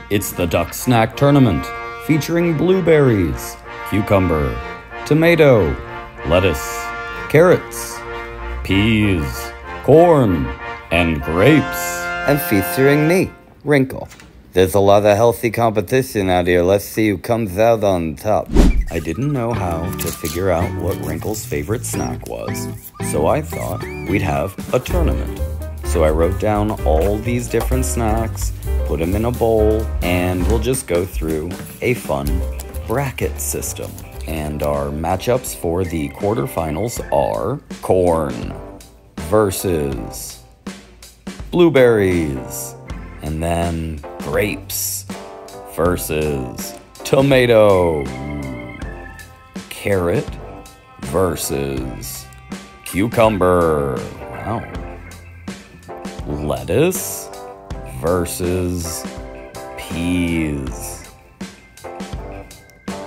It's the Duck Snack Tournament, featuring blueberries, cucumber, tomato, lettuce, carrots, peas, corn, and grapes. And featuring me, Wrinkle. There's a lot of healthy competition out here. Let's see who comes out on top. I didn't know how to figure out what Wrinkle's favorite snack was, so I thought we'd have a tournament. So I wrote down all these different snacks, put them in a bowl, and we'll just go through a fun bracket system. And our matchups for the quarterfinals are corn versus blueberries, and then grapes versus tomato, carrot versus cucumber, wow, lettuce versus peas.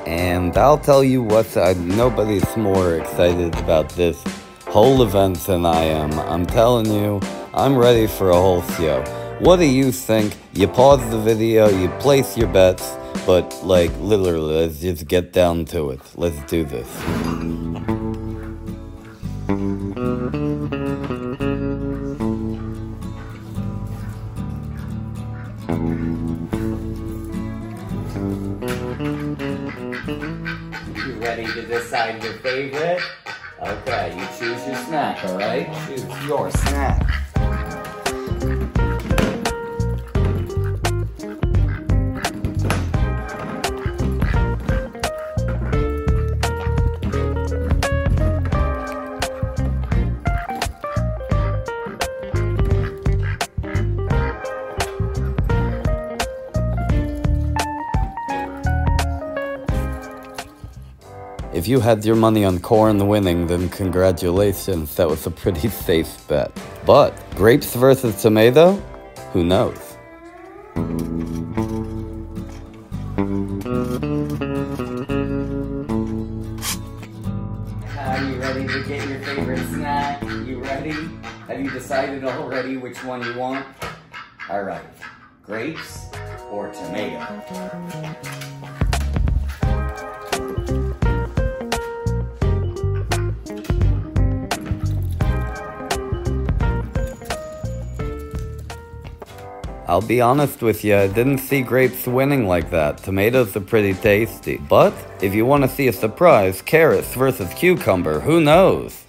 And I'll tell you what, nobody's more excited about this whole event than I am. I'm telling you, I'm ready for a whole show. What do you think? You pause the video, you place your bets, but like literally, let's just get down to it. Let's do this. You ready to decide your favorite? Okay, you choose your snack, alright? Choose your snack. If you had your money on corn winning, then congratulations, that was a pretty safe bet. But grapes versus tomato? Who knows? Are you ready to get your favorite snack? You ready? Have you decided already which one you want? Alright, grapes or tomato? I'll be honest with you, I didn't see grapes winning like that. Tomatoes are pretty tasty. But if you want to see a surprise, carrots versus cucumber, who knows?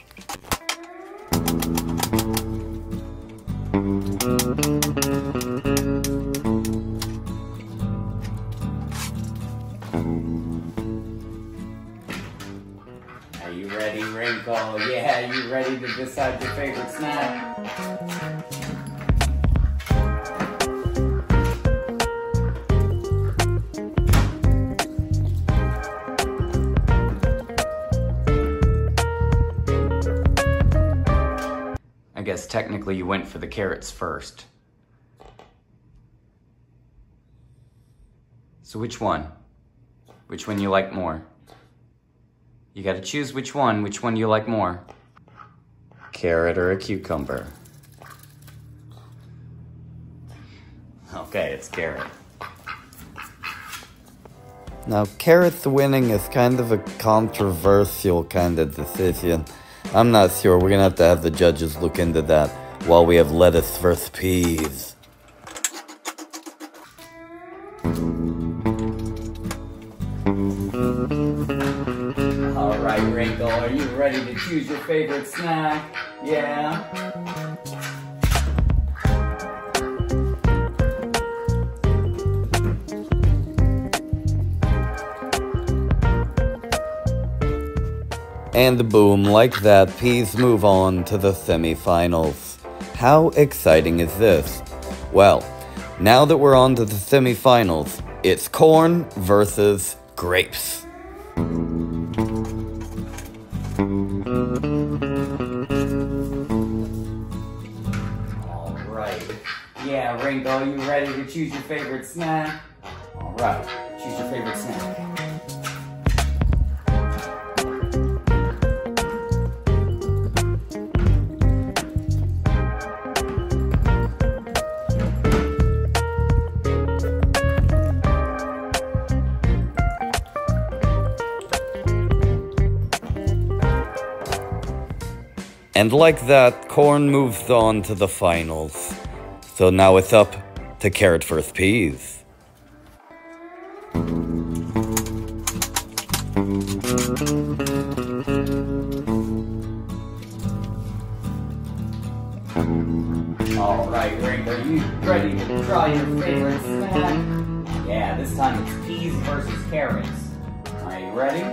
Are you ready, Wrinkle? Yeah, you ready to decide your favorite snack? I guess technically you went for the carrots first. So which one? Which one you like more? You gotta choose which one you like more. Carrot or a cucumber? Okay, it's carrot. Now, carrots winning is kind of a controversial kind of decision. I'm not sure. We're gonna have the judges look into that while we have lettuce versus peas. Alright, Wrinkle, are you ready to choose your favorite snack? Yeah? And boom, like that, peas move on to the semifinals. How exciting is this? Well, now that we're on to the semifinals, it's corn versus grapes. Alright. Yeah, Wrinkle, you ready to choose your favorite snack? Alright, choose your favorite snack. And like that, Corn moves on to the finals. So now it's up to Carrot vs. Peas. Alright, Wrinkle, are you ready to try your favorite snack? Yeah, this time it's peas versus carrots. Are you ready?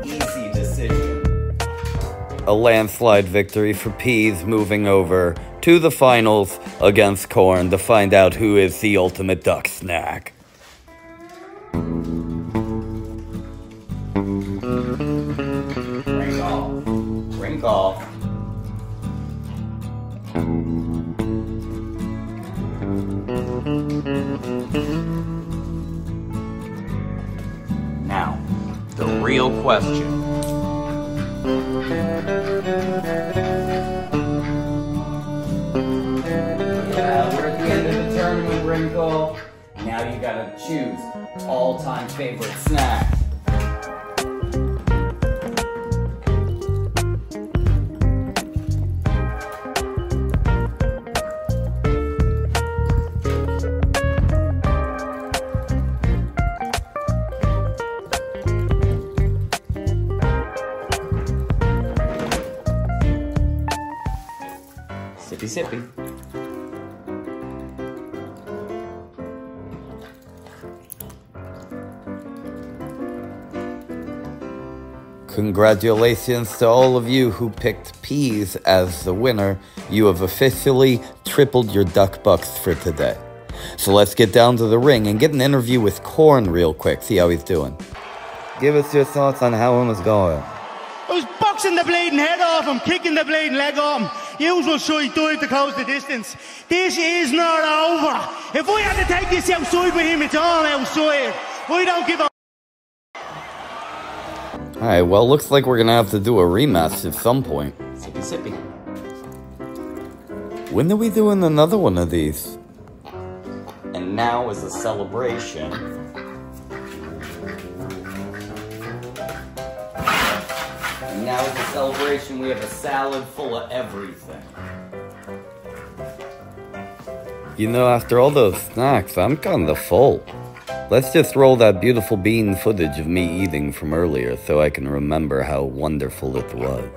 Easy decision. A landslide victory for Peas, moving over to the finals against Corn to find out who is the ultimate duck snack. Wrinkle. Now, the real question. Yeah, we're at the end of the tournament, Wrinkle. Now you gotta choose all-time favorite snack. Sippy sippy. Congratulations to all of you who picked Peas as the winner. You have officially tripled your duck bucks for today. So let's get down to the ring and get an interview with Corn real quick, see how he's doing. Give us your thoughts on how it was going. I was boxing the bleeding head off him, kicking the bleeding leg off him. Usual side dive to close the distance. This is not over. If we had to take this outside with him, it's all outside. We don't give a... Alright, well, looks like we're gonna have to do a rematch at some point. Sippy sippy. When are we doing another one of these? And now is a celebration. And now is a celebration. We have a salad full of everything. You know, after all those snacks, I'm kinda full. Let's just roll that beautiful bean footage of me eating from earlier so I can remember how wonderful it was.